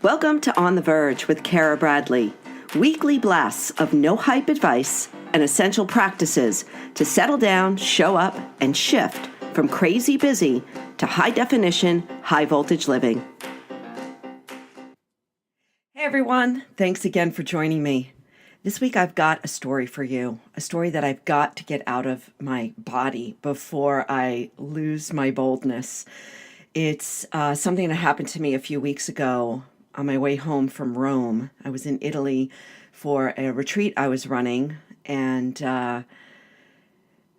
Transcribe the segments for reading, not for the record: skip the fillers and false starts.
Welcome to On The Verge with Cara Bradley, weekly blasts of no-hype advice and essential practices to settle down, show up, and shift from crazy busy to high-definition, high-voltage living. Hey everyone, thanks again for joining me. This week I've got a story for you, a story that I've got to get out of my body before I lose my boldness. It's something that happened to me a few weeks ago on my way home from Rome. I was in Italy for a retreat I was running, and I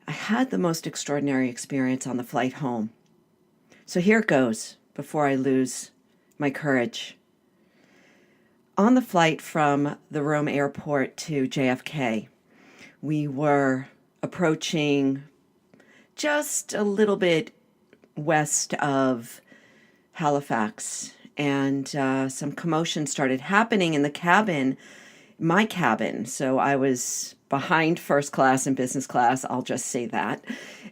had the most extraordinary experience on the flight home. So here it goes before I lose my courage. On the flight from the Rome airport to JFK, we were approaching just a little bit west of Halifax, and some commotion started happening in the cabin, my cabin. So I was behind first class and business class, I'll just say that.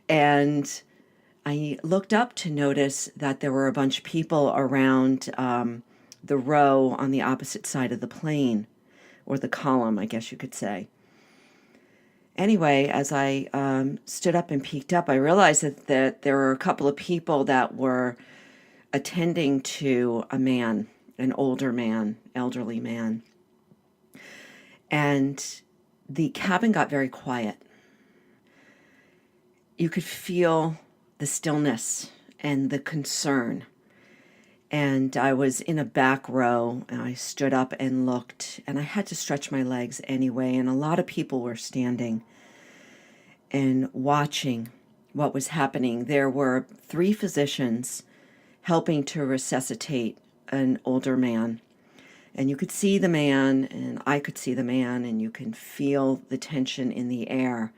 And I looked up to notice that there were a bunch of people around the row on the opposite side of the plane, or the column, I guess you could say. Anyway, as I stood up and peeked up, I realized that there were a couple of people that were attending to a man, an older man, elderly man. And the cabin got very quiet. You could feel the stillness and the concern. And I was in a back row, and I stood up and looked, and I had to stretch my legs anyway, and a lot of people were standing and watching what was happening. There were 3 physicians helping to resuscitate an older man. And you could see the man, and I could see the man, and you can feel the tension in the air.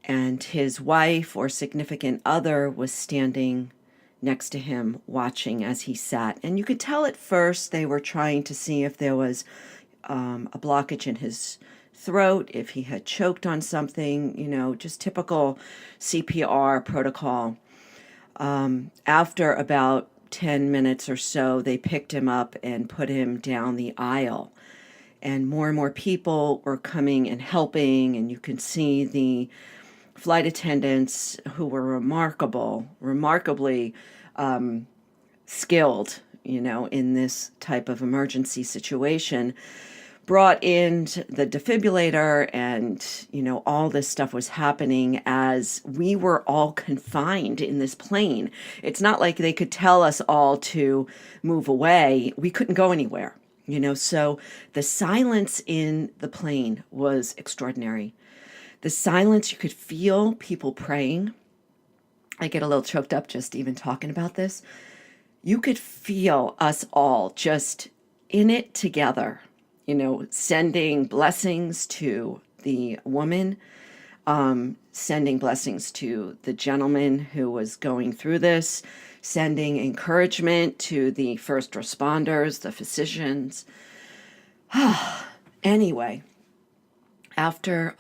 And his wife or significant other was standing next to him watching as he sat. And you could tell at first they were trying to see if there was a blockage in his throat, if he had choked on something, just typical CPR protocol. After about 10 minutes or so, they picked him up and put him down the aisle. And more people were coming and helping, and you can see the flight attendants, who were remarkably skilled, in this type of emergency situation, brought in the defibrillator, and, all this stuff was happening as we were all confined in this plane. It's not like they could tell us all to move away. We couldn't go anywhere, so the silence in the plane was extraordinary. The silence, you could feel people praying. I get a little choked up just even talking about this. You could feel us all just in it together, sending blessings to the woman, sending blessings to the gentleman who was going through this, sending encouragement to the first responders, the physicians. Anyway, after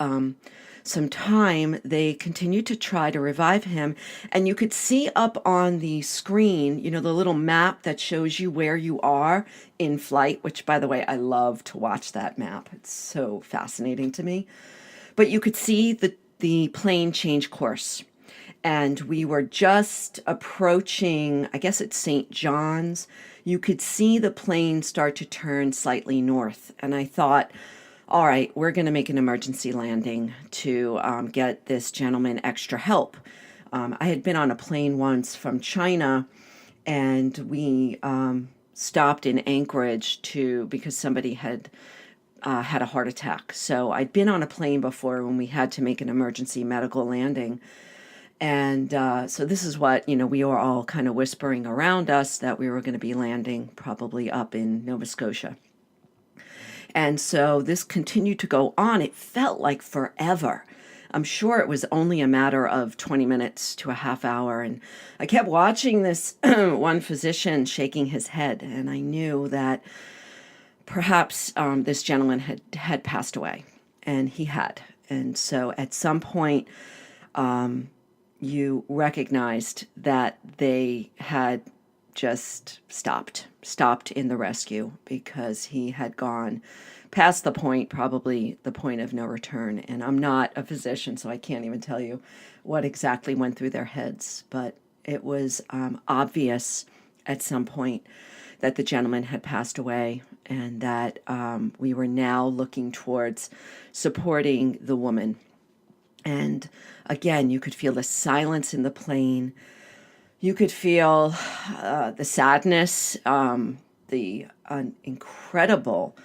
some time, they continued to try to revive him, and you could see up on the screen, the little map that shows you where you are in flight, which, by the way, I love to watch that map. It's so fascinating to me. But you could see the plane change course, and we were just approaching, I guess it's St. John's. You could see the plane start to turn slightly north, and I thought, all right, we're going to make an emergency landing to get this gentleman extra help. I had been on a plane once from China, and we stopped in Anchorage because somebody had had a heart attack. So I'd been on a plane before when we had to make an emergency medical landing. And so this is what, we were all kind of whispering around us that we were going to be landing probably up in Nova Scotia. And so this continued to go on. It felt like forever. I'm sure it was only a matter of 20 minutes to a half hour. And I kept watching this one physician shaking his head. And I knew that perhaps this gentleman had passed away. And he had. And so at some point, you recognized that they had just stopped in the rescue because he had gone past the point, probably the point of no return. And I'm not a physician, so I can't even tell you what exactly went through their heads. But it was obvious at some point that the gentleman had passed away, and that we were now looking towards supporting the woman. And again, you could feel the silence in the plane. You could feel the sadness, the incredible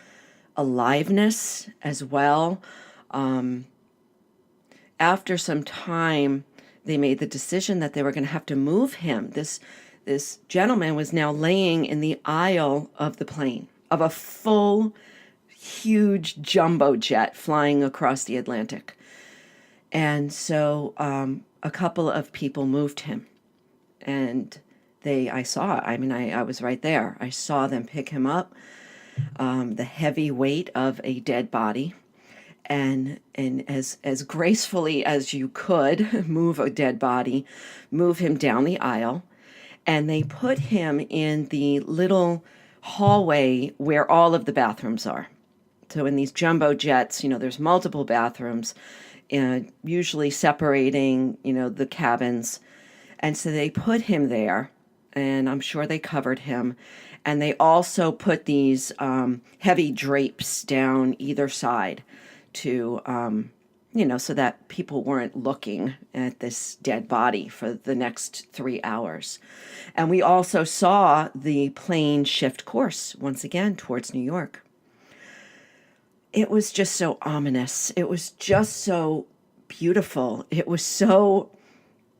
aliveness as well. After some time, they made the decision that they were going to have to move him. This gentleman was now laying in the aisle of the plane, of a full, huge jumbo jet flying across the Atlantic. And so a couple of people moved him. And I was right there. I saw them pick him up, the heavy weight of a dead body, and as gracefully as you could move a dead body, move him down the aisle. And they put him in the little hallway where all of the bathrooms are. So in these jumbo jets, there's multiple bathrooms, usually separating, the cabins. And so they put him there, and I'm sure they covered him. And they also put these heavy drapes down either side to, so that people weren't looking at this dead body for the next 3 hours. And we also saw the plane shift course once again towards New York. It was just so ominous. It was just so beautiful. It was so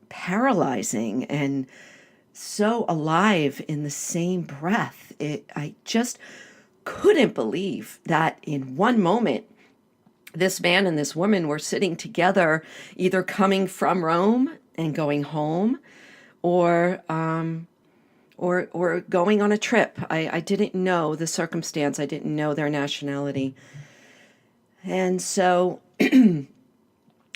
paralyzing and so alive in the same breath. I just couldn't believe that in one moment, this man and this woman were sitting together, either coming from Rome and going home, or going on a trip. I didn't know the circumstance. I didn't know their nationality. And so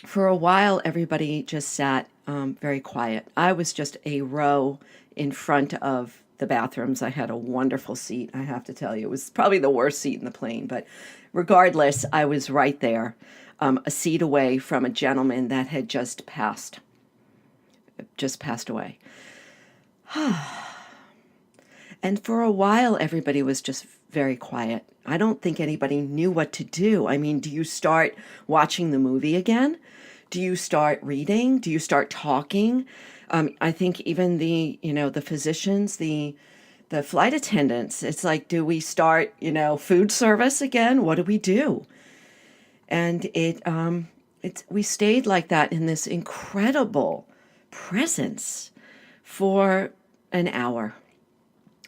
for a while, everybody just sat very quiet. I was just a row in front of the bathrooms. I had a wonderful seat, I have to tell you. It was probably the worst seat in the plane, but regardless, I was right there, a seat away from a gentleman that had just passed away. And for a while, everybody was just very quiet. I don't think anybody knew what to do. I mean, do you start watching the movie again? Do you start reading? Do you start talking? I think even the physicians, the flight attendants, it's like, do we start, food service again? What do we do? And we stayed like that in this incredible presence for an hour.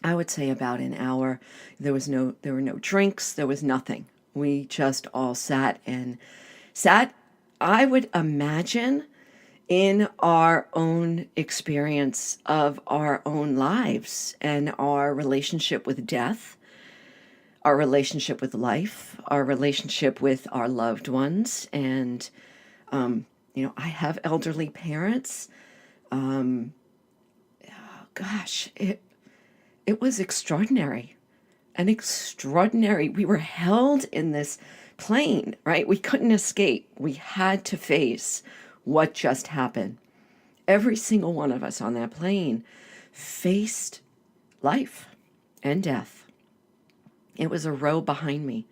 I would say about an hour. There were no drinks. There was nothing. We just all sat, I would imagine, in our own experience of our own lives and our relationship with death, our relationship with life, our relationship with our loved ones. And, I have elderly parents. It was extraordinary. We were held in this plane, right? We couldn't escape. We had to face what just happened. Every single one of us on that plane faced life and death. It was a row behind me.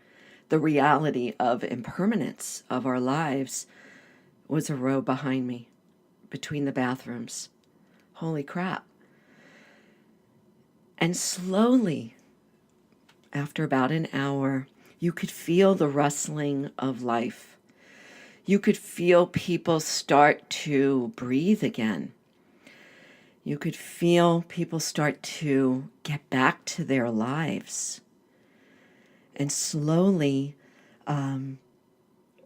The reality of impermanence of our lives was a row behind me, between the bathrooms. Holy crap. And slowly, after about an hour, you could feel the rustling of life. You could feel people start to breathe again. You could feel people start to get back to their lives. And slowly,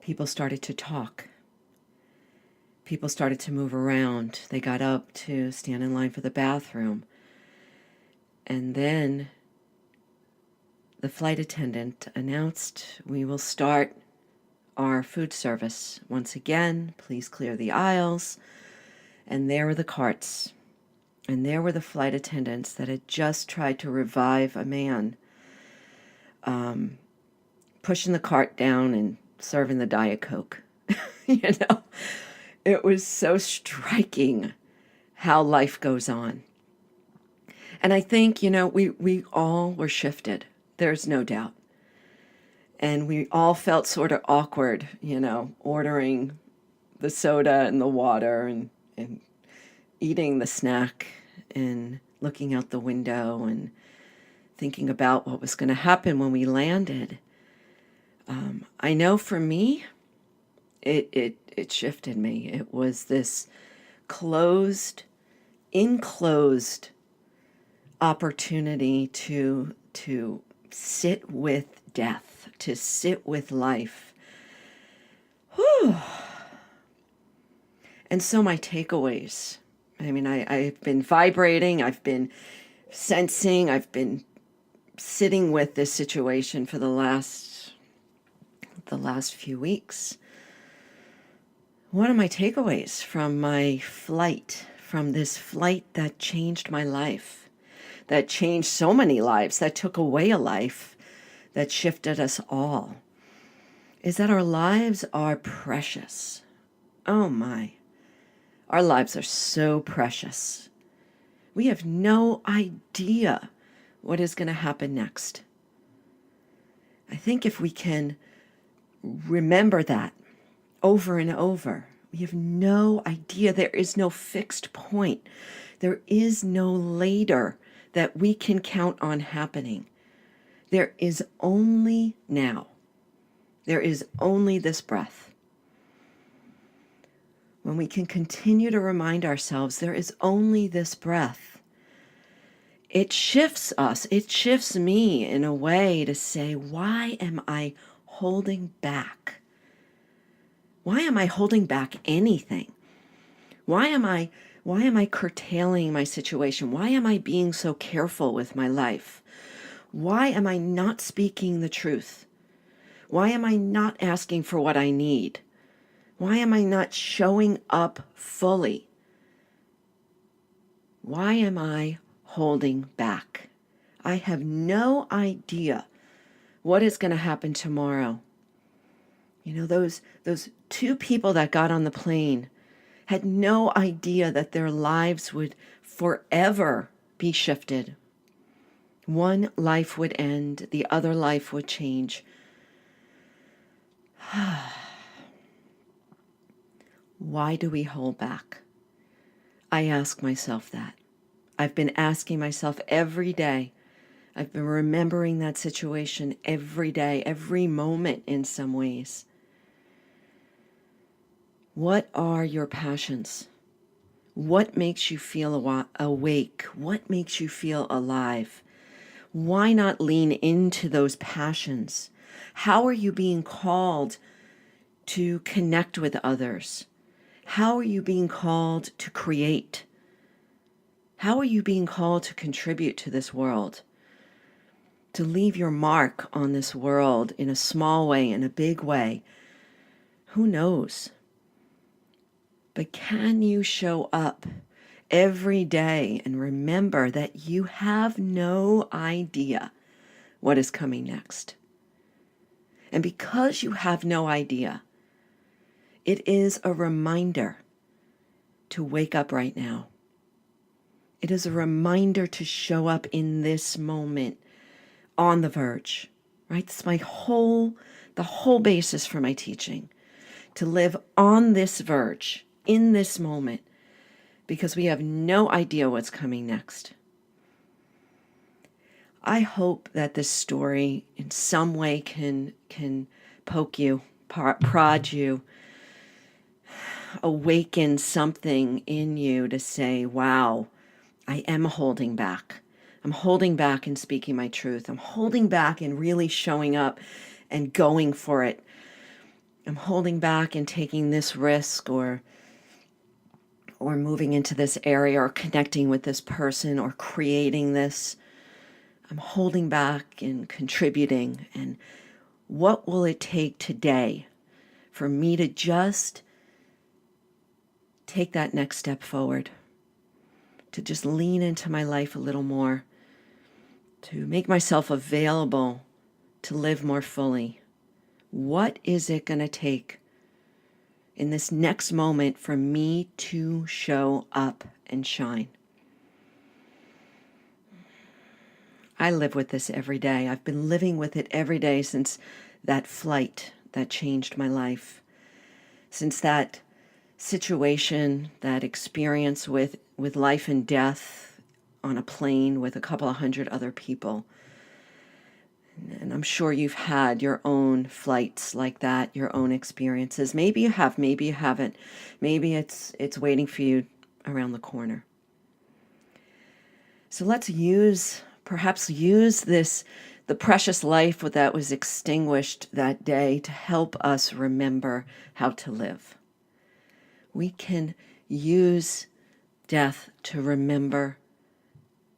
people started to talk. People started to move around. They got up to stand in line for the bathroom. And then the flight attendant announced, "We will start our food service. Once again, please clear the aisles." And there were the carts. And there were the flight attendants that had just tried to revive a man, pushing the cart down and serving the Diet Coke. You know, it was so striking how life goes on. And I think, we all were shifted. There's no doubt. And we all felt sort of awkward, ordering the soda and the water and eating the snack and looking out the window and thinking about what was going to happen when we landed. I know for me, it shifted me. It was this enclosed opportunity to sit with death, to sit with life. Whew. And so my takeaways, I've been vibrating, I've been sensing, I've been sitting with this situation for the last few weeks. What are my takeaways from my flight, from this flight that changed my life, that changed so many lives, that took away a life, that shifted us all, is that our lives are precious. Oh my. Our lives are so precious. We have no idea what is going to happen next. I think if we can remember that over and over, we have no idea. There is no fixed point. There is no later that we can count on happening. There is only now. There is only this breath. When we can continue to remind ourselves there is only this breath, it shifts us. It shifts me in a way to say, why am I holding back? Why am I holding back anything? Why am I curtailing my situation? Why am I being so careful with my life? Why am I not speaking the truth? Why am I not asking for what I need? Why am I not showing up fully? Why am I holding back? I have no idea what is going to happen tomorrow. Those two people that got on the plane had no idea that their lives would forever be shifted. One life would end, the other life would change. Why do we hold back? I ask myself that. I've been asking myself every day. I've been remembering that situation every day, every moment in some ways. What are your passions? What makes you feel awake? What makes you feel alive? Why not lean into those passions? How are you being called to connect with others? How are you being called to create? How are you being called to contribute to this world? To leave your mark on this world in a small way, in a big way? Who knows? But can you show up every day and remember that you have no idea what is coming next? And because you have no idea, it is a reminder to wake up right now. It is a reminder to show up in this moment on the verge, right? That's the whole basis for my teaching, to live on this verge, in this moment, because we have no idea what's coming next. I hope that this story in some way can poke you, prod you, awaken something in you to say, wow, I am holding back. I'm holding back in speaking my truth. I'm holding back in really showing up and going for it. I'm holding back in taking this risk or moving into this area or connecting with this person or creating this. I'm holding back in contributing. And what will it take today for me to just take that next step forward? to just lean into my life a little more, to make myself available to live more fully. What is it going to take in this next moment for me to show up and shine? I live with this every day. I've been living with it every day since that flight that changed my life. Since that situation, that experience with life and death on a plane with a couple of hundred other people. And I'm sure you've had your own flights like that, your own experiences. Maybe you have, maybe you haven't. Maybe it's waiting for you around the corner. So let's perhaps use the precious life that was extinguished that day to help us remember how to live. We can use death to remember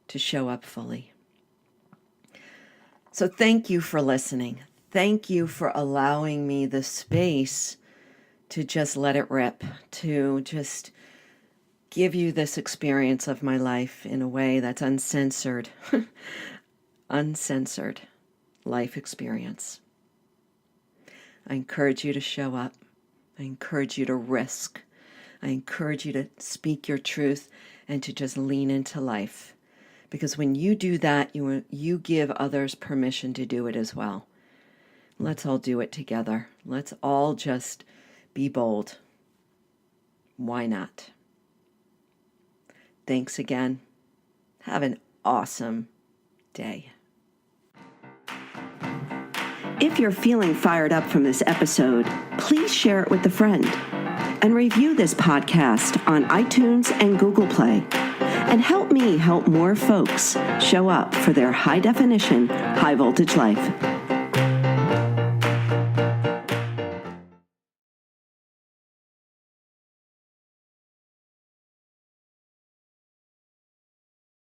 to show up fully. So thank you for listening. Thank you for allowing me the space to just let it rip, to just give you this experience of my life in a way that's uncensored, uncensored life experience. I encourage you to show up. I encourage you to risk. I encourage you to speak your truth and to just lean into life. Because when you do that, you give others permission to do it as well. Let's all do it together. Let's all just be bold. Why not? Thanks again. Have an awesome day. If you're feeling fired up from this episode, please share it with a friend and review this podcast on iTunes and Google Play. And help me help more folks show up for their high definition, high voltage life.